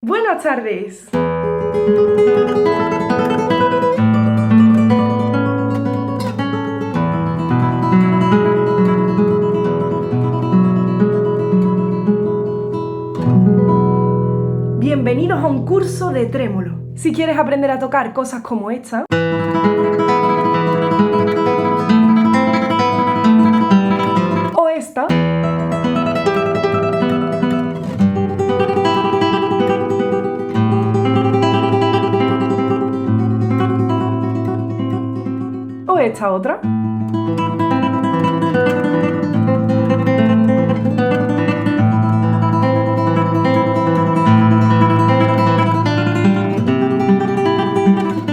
Buenas tardes. Bienvenidos a un curso de trémolo. Si quieres aprender a tocar cosas como esta, o esta, o esta otra.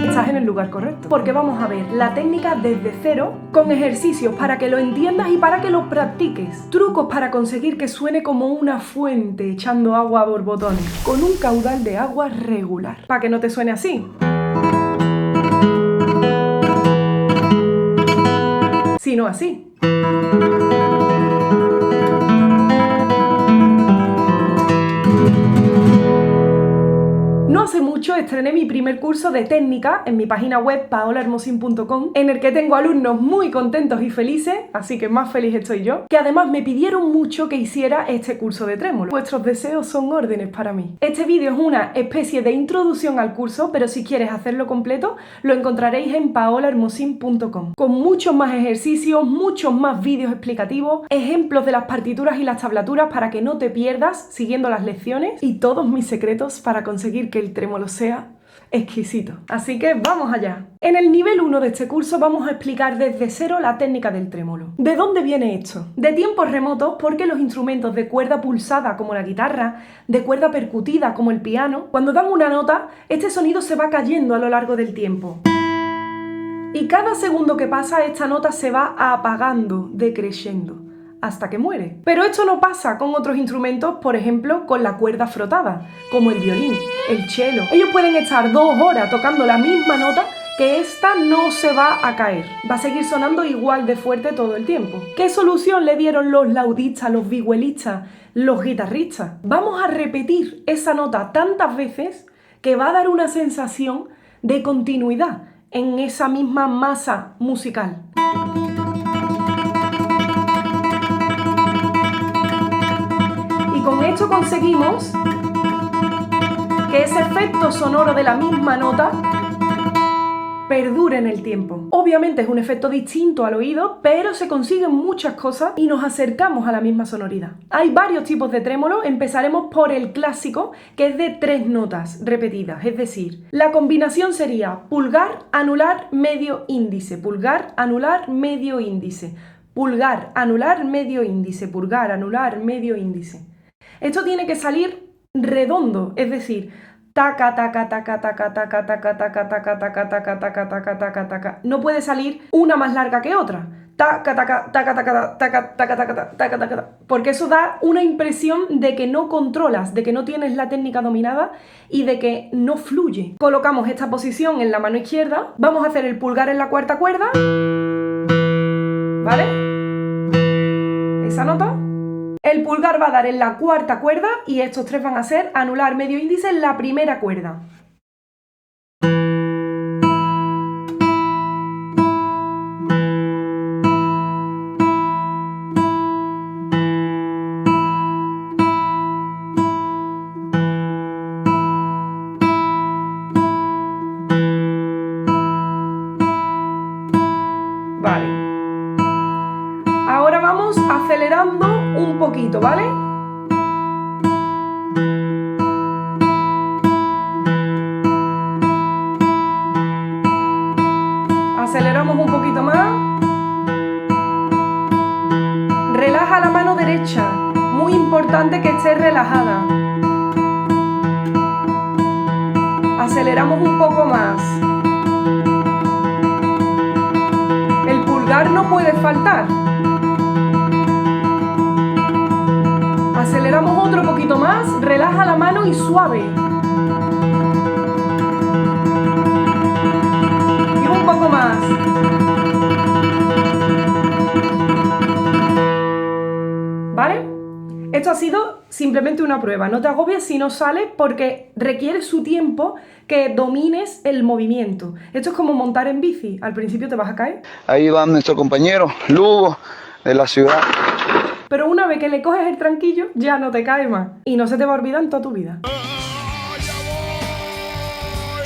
Estás en el lugar correcto, porque vamos a ver la técnica desde cero, con ejercicios para que lo entiendas y para que lo practiques. Trucos para conseguir que suene como una fuente echando agua a borbotones, con un caudal de agua regular, para que no te suene así, sino así. No hace mucho estrené mi primer curso de técnica en mi página web paolahermosin.com, en el que tengo alumnos muy contentos y felices, así que más feliz estoy yo, que además me pidieron mucho que hiciera este curso de trémolo. Vuestros deseos son órdenes para mí. Este vídeo es una especie de introducción al curso, pero si quieres hacerlo completo, lo encontraréis en paolahermosin.com, con muchos más ejercicios, muchos más vídeos explicativos, ejemplos de las partituras y las tablaturas para que no te pierdas siguiendo las lecciones y todos mis secretos para conseguir que el trémolo sea exquisito. Así que vamos allá. En el nivel 1 de este curso vamos a explicar desde cero la técnica del trémolo. ¿De dónde viene esto? De tiempos remotos, porque los instrumentos de cuerda pulsada como la guitarra, de cuerda percutida como el piano, cuando dan una nota, este sonido se va cayendo a lo largo del tiempo. Y cada segundo que pasa, esta nota se va apagando, decreciendo, hasta que muere. Pero esto no pasa con otros instrumentos, por ejemplo, con la cuerda frotada, como el violín, el cello. Ellos pueden estar 2 horas tocando la misma nota que esta no se va a caer. Va a seguir sonando igual de fuerte todo el tiempo. ¿Qué solución le dieron los laudistas, los vihuelistas, los guitarristas? Vamos a repetir esa nota tantas veces que va a dar una sensación de continuidad en esa misma masa musical. Con esto conseguimos que ese efecto sonoro de la misma nota perdure en el tiempo. Obviamente es un efecto distinto al oído, pero se consiguen muchas cosas y nos acercamos a la misma sonoridad. Hay varios tipos de trémolo, empezaremos por el clásico, que es de 3 notas repetidas, es decir, la combinación sería pulgar, anular, medio índice, pulgar, anular, medio índice, pulgar, anular, medio índice, pulgar, anular, medio índice. Esto tiene que salir redondo, es decir, taca, taca, taca, taca, taca, taca, taca, taca, taca, taca, taca, taca, taca, taca. No puede salir una más larga que otra. Taca, taca, taca, taca, taca, taca, taca, taca, taca, porque eso da una impresión de que no controlas, de que no tienes la técnica dominada y de que no fluye. Colocamos esta posición en la mano izquierda, vamos a hacer el pulgar en la 4ª cuerda, ¿vale? Esa nota. El pulgar va a dar en la 4ª cuerda y estos 3 van a ser anular, medio índice en la 1ª cuerda. Vale. Ahora vamos acelerando un poquito, ¿vale? Aceleramos un poquito más. Relaja la mano derecha. Muy importante que esté relajada. Aceleramos un poco más. El pulgar no puede faltar. Aceleramos otro poquito más, relaja la mano y suave. Y un poco más. ¿Vale? Esto ha sido simplemente una prueba. No te agobies si no sale porque requiere su tiempo que domines el movimiento. Esto es como montar en bici. Al principio te vas a caer. Ahí van nuestros compañeros, Lugo, de la ciudad. Pero una vez que le coges el tranquillo, ya no te cae más. Y no se te va a olvidar en toda tu vida.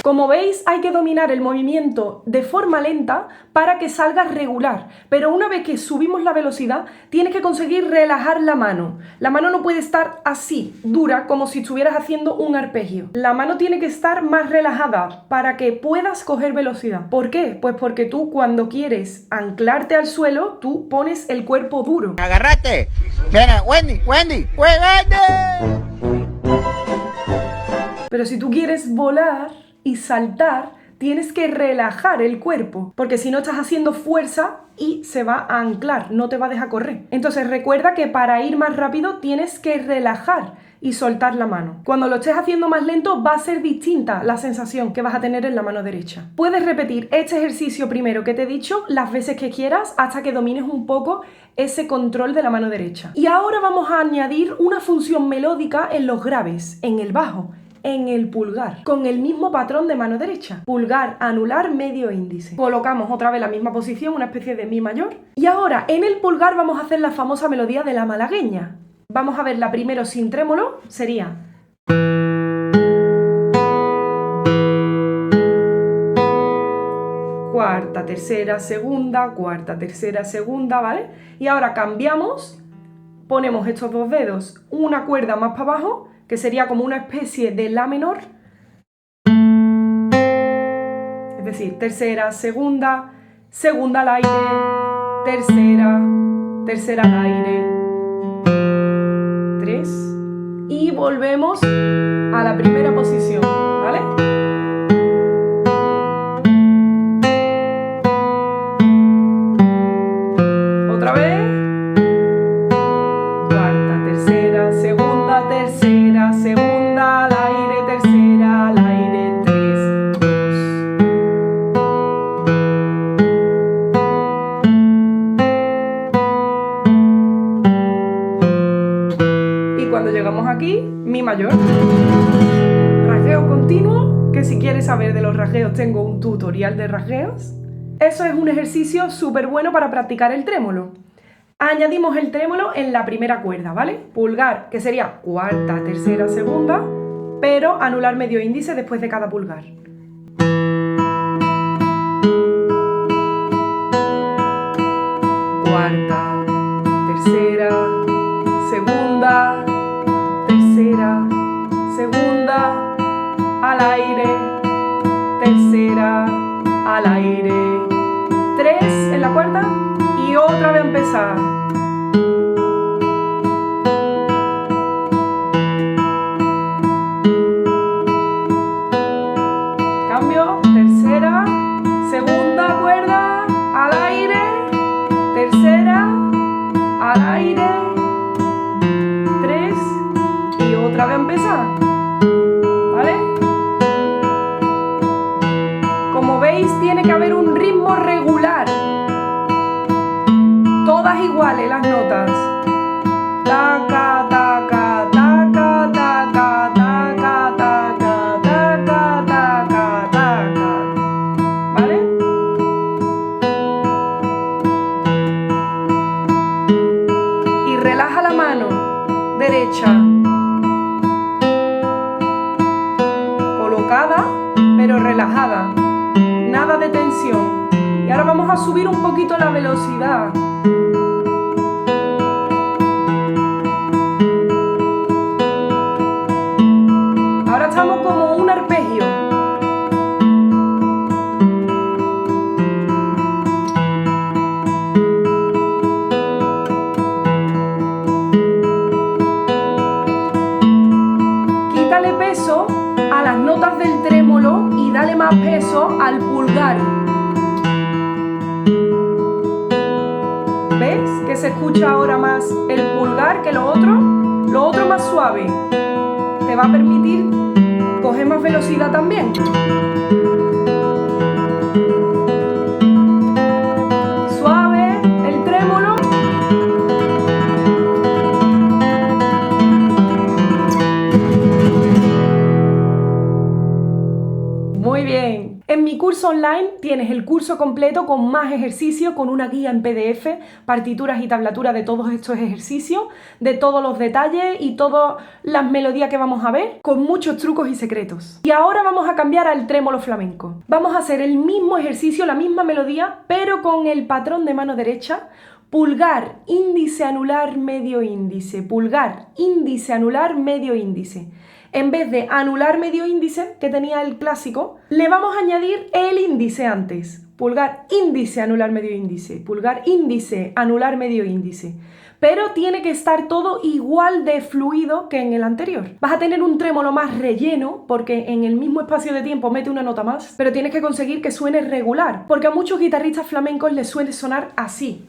Como veis, hay que dominar el movimiento de forma lenta para que salga regular. Pero una vez que subimos la velocidad, tienes que conseguir relajar la mano. La mano no puede estar así, dura, como si estuvieras haciendo un arpegio. La mano tiene que estar más relajada para que puedas coger velocidad. ¿Por qué? Pues porque tú cuando quieres anclarte al suelo, tú pones el cuerpo duro. ¡Agárrate! ¡Mira, Wendy! ¡Wendy! ¡Wendy! Pero si tú quieres volar y saltar, tienes que relajar el cuerpo, porque si no estás haciendo fuerza y se va a anclar, no te va a dejar correr. Entonces recuerda que para ir más rápido tienes que relajar y soltar la mano. Cuando lo estés haciendo más lento va a ser distinta la sensación que vas a tener en la mano derecha. Puedes repetir este ejercicio primero que te he dicho las veces que quieras hasta que domines un poco ese control de la mano derecha. Y ahora vamos a añadir una función melódica en los graves, en el bajo, en el pulgar, con el mismo patrón de mano derecha. Pulgar, anular, medio índice. Colocamos otra vez la misma posición, una especie de mi mayor. Y ahora en el pulgar vamos a hacer la famosa melodía de la malagueña. Vamos a verla primero sin trémolo, sería... Cuarta, tercera, segunda, cuarta, tercera, segunda, ¿vale? Y ahora cambiamos, ponemos estos dos dedos, una cuerda más para abajo, que sería como una especie de la menor. Es decir, tercera, segunda, segunda al aire, tercera, tercera al aire, 3. Y volvemos a la primera posición, ¿vale? Otra vez. Cuarta, tercera, segunda, tercera, segunda al aire, tercera al aire, 3, 2. Y cuando llegamos aquí, mi mayor. Rasgueo continuo, que si quieres saber de los rasgueos tengo un tutorial de rasgueos. Eso es un ejercicio súper bueno para practicar el trémolo. Añadimos el trémolo en la primera cuerda, ¿vale? Pulgar, que sería cuarta, tercera, segunda, pero anular medio índice después de cada pulgar. Cuarta, tercera, segunda, tercera, segunda, al aire, tercera, al aire, 3 en la cuarta y otra vez empezar. Cambio, tercera, segunda cuerda, al aire, tercera, al aire, 3 y otra vez empezar. ¿Vale? Como veis, tiene que haber un ritmo regular. Todas iguales las notas. Taca, taca, taca, taca, taca, taca, taca, taca, taca. ¿Vale? Y relaja la mano derecha. Colocada, pero relajada. Nada de tensión. Y ahora vamos a subir un poquito la velocidad. Ahora estamos como un arpegio. Quítale peso a las notas del trémolo y dale más peso al pulgar. ¿Ves que se escucha ahora más el pulgar que lo otro? Lo otro más suave. Te va a permitir coger más velocidad también. Suave, el trémolo. Muy bien. En mi curso online tienes el curso completo con más ejercicios, con una guía en PDF, partituras y tablaturas de todos estos ejercicios, de todos los detalles y todas las melodías que vamos a ver, con muchos trucos y secretos. Y ahora vamos a cambiar al trémolo flamenco. Vamos a hacer el mismo ejercicio, la misma melodía, pero con el patrón de mano derecha. Pulgar, índice, anular, medio índice. Pulgar, índice, anular, medio índice. En vez de anular medio índice, que tenía el clásico, le vamos a añadir el índice antes. Pulgar, índice, anular, medio índice. Pulgar, índice, anular, medio índice. Pero tiene que estar todo igual de fluido que en el anterior. Vas a tener un trémolo más relleno, porque en el mismo espacio de tiempo mete una nota más, pero tienes que conseguir que suene regular, porque a muchos guitarristas flamencos les suele sonar así.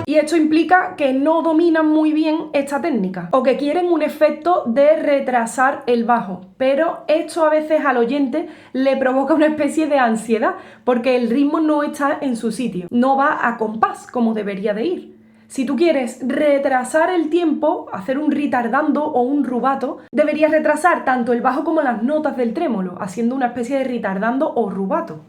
Y esto implica que no dominan muy bien esta técnica o que quieren un efecto de retrasar el bajo. Pero esto a veces al oyente le provoca una especie de ansiedad porque el ritmo no está en su sitio, no va a compás como debería de ir. Si tú quieres retrasar el tiempo, hacer un ritardando o un rubato, deberías retrasar tanto el bajo como las notas del trémolo, haciendo una especie de ritardando o rubato.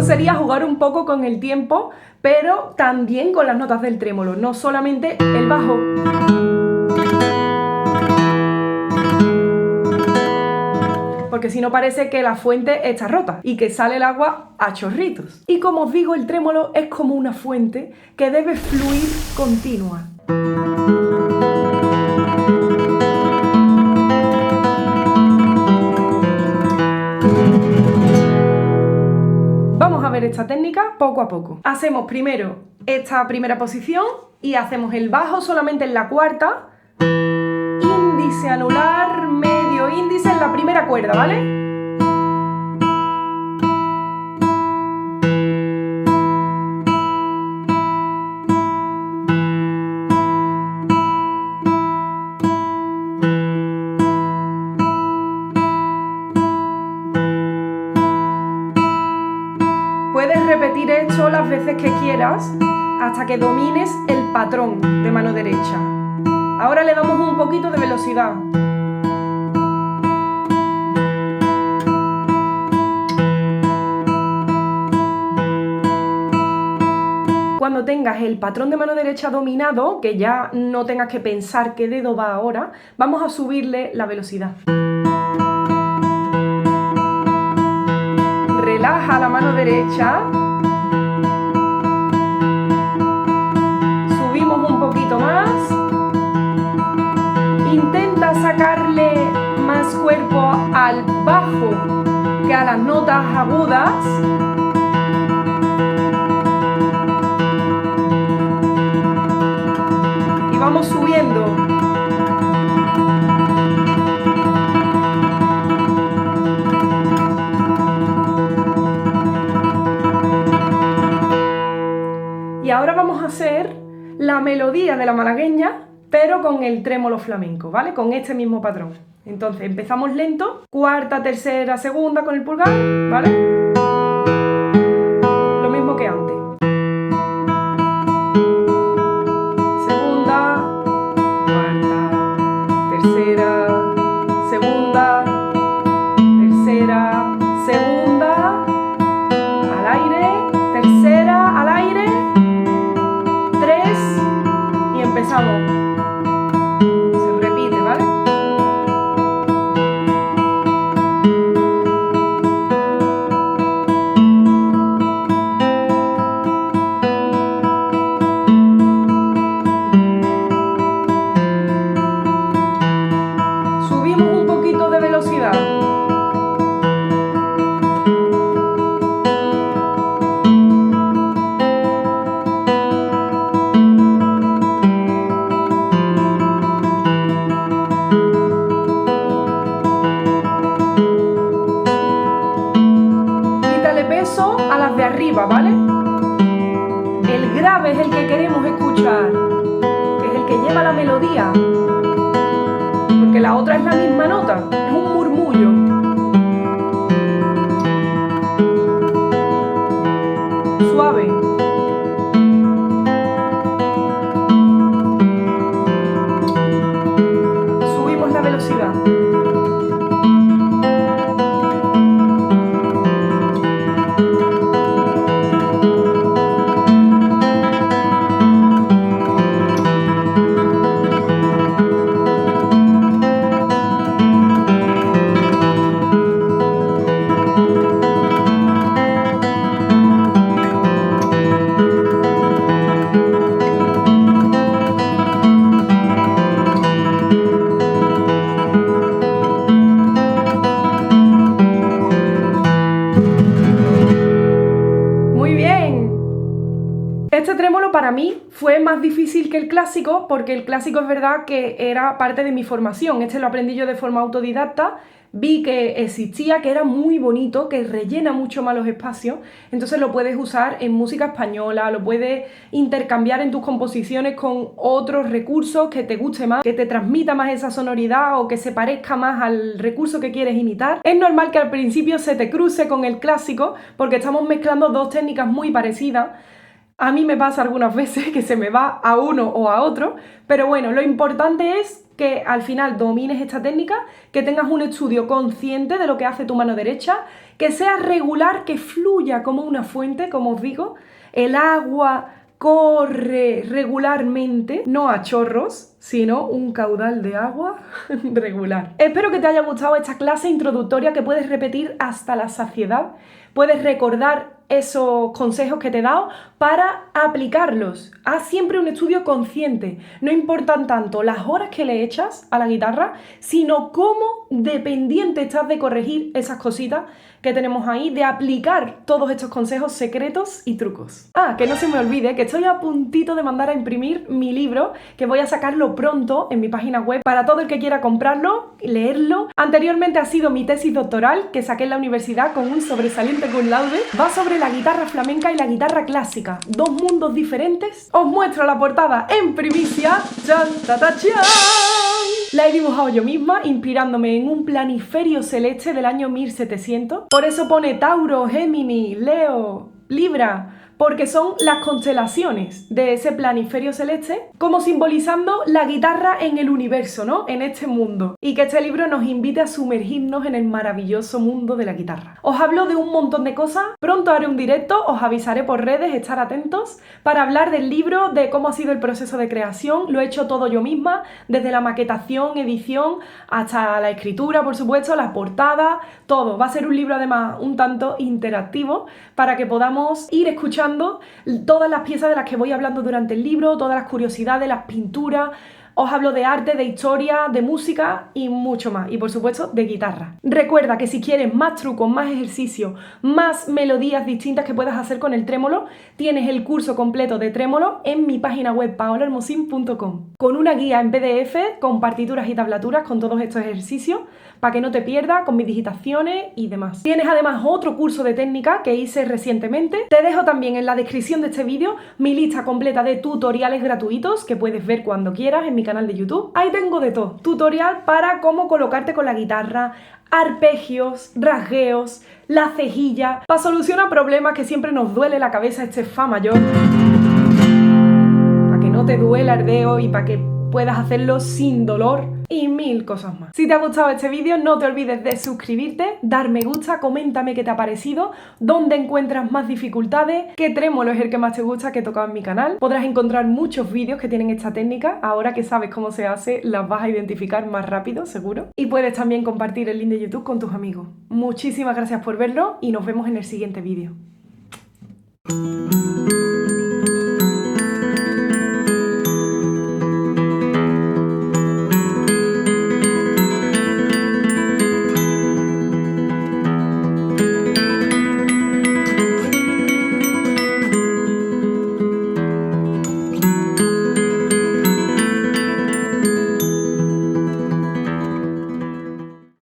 Sería jugar un poco con el tiempo, pero también con las notas del trémolo, no solamente el bajo. Porque si no parece que la fuente está rota y que sale el agua a chorritos. Y como os digo, el trémolo es como una fuente que debe fluir continua. Vamos a ver esta técnica poco a poco. Hacemos primero esta primera posición y hacemos el bajo solamente en la cuarta, índice, anular, medio índice en la primera cuerda, ¿vale? Puedes repetir esto las veces que quieras hasta que domines el patrón de mano derecha. Ahora le damos un poquito de velocidad. Cuando tengas el patrón de mano derecha dominado, que ya no tengas que pensar qué dedo va ahora, vamos a subirle la velocidad. Relaja la mano derecha. Subimos un poquito más. Intenta sacarle más cuerpo al bajo que a las notas agudas. Y vamos subiendo. Y ahora vamos a hacer la melodía de la malagueña, pero con el trémolo flamenco, ¿vale? Con este mismo patrón. Entonces empezamos lento, cuarta, tercera, segunda con el pulgar, ¿vale? Lo mismo que antes. Segunda, cuarta, tercera, segunda, tercera, segunda, al aire, tercera, al aire. Y empezamos. Se repite, ¿vale? la otra es la misma nota, es un murmullo. Suave. Subimos la velocidad. Este trémolo para mí fue más difícil que el clásico, porque el clásico es verdad que era parte de mi formación. Este lo aprendí yo de forma autodidacta, vi que existía, que era muy bonito, que rellena mucho más los espacios, entonces lo puedes usar en música española, lo puedes intercambiar en tus composiciones con otros recursos que te guste más, que te transmita más esa sonoridad o que se parezca más al recurso que quieres imitar. Es normal que al principio se te cruce con el clásico, porque estamos mezclando dos técnicas muy parecidas. A mí me pasa algunas veces que se me va a uno o a otro, pero bueno, lo importante es que al final domines esta técnica, que tengas un estudio consciente de lo que hace tu mano derecha, que sea regular, que fluya como una fuente, como os digo, el agua corre regularmente, no a chorros, sino un caudal de agua regular. Espero que te haya gustado esta clase introductoria que puedes repetir hasta la saciedad. Puedes recordar esos consejos que te he dado para aplicarlos. Haz siempre un estudio consciente. No importan tanto las horas que le echas a la guitarra, sino cómo dependiente estás de corregir esas cositas que tenemos ahí, de aplicar todos estos consejos secretos y trucos. Ah, que no se me olvide que estoy a puntito de mandar a imprimir mi libro, que voy a sacarlo pronto en mi página web para todo el que quiera comprarlo, leerlo. Anteriormente ha sido mi tesis doctoral que saqué en la universidad con un sobresaliente cum laude. Va sobre la guitarra flamenca y la guitarra clásica, dos mundos diferentes. Os muestro la portada en primicia. ¡Chan, ta, ta, chan! La he dibujado yo misma, inspirándome en un planiferio celeste del año 1700. Por eso pone Tauro, Géminis, Leo, Libra, porque son las constelaciones de ese planiferio celeste, como simbolizando la guitarra en el universo, ¿no? En este mundo. Y que este libro nos invite a sumergirnos en el maravilloso mundo de la guitarra. Os hablo de un montón de cosas, pronto haré un directo, os avisaré por redes, estar atentos, para hablar del libro, de cómo ha sido el proceso de creación. Lo he hecho todo yo misma, desde la maquetación, edición, hasta la escritura, por supuesto, la portada, todo. Va a ser un libro además un tanto interactivo, para que podamos ir escuchando todas las piezas de las que voy hablando durante el libro, todas las curiosidades, las pinturas. Os hablo de arte, de historia, de música y mucho más. Y por supuesto, de guitarra. Recuerda que si quieres más trucos, más ejercicios, más melodías distintas que puedas hacer con el trémolo, tienes el curso completo de trémolo en mi página web paolahermosin.com, con una guía en PDF, con partituras y tablaturas con todos estos ejercicios, para que no te pierdas, con mis digitaciones y demás. Tienes además otro curso de técnica que hice recientemente. Te dejo también en la descripción de este vídeo mi lista completa de tutoriales gratuitos que puedes ver cuando quieras en mi canal de YouTube. Ahí tengo de todo. Tutorial para cómo colocarte con la guitarra, arpegios, rasgueos, la cejilla, para solucionar problemas que siempre nos duele la cabeza este fa mayor. Para que no te duela el dedo y para que puedas hacerlo sin dolor y mil cosas más. Si te ha gustado este vídeo, no te olvides de suscribirte, dar me gusta, coméntame qué te ha parecido, dónde encuentras más dificultades, qué trémolo es el que más te gusta que he tocado en mi canal. Podrás encontrar muchos vídeos que tienen esta técnica. Ahora que sabes cómo se hace, las vas a identificar más rápido, seguro. Y puedes también compartir el link de YouTube con tus amigos. Muchísimas gracias por verlo y nos vemos en el siguiente vídeo.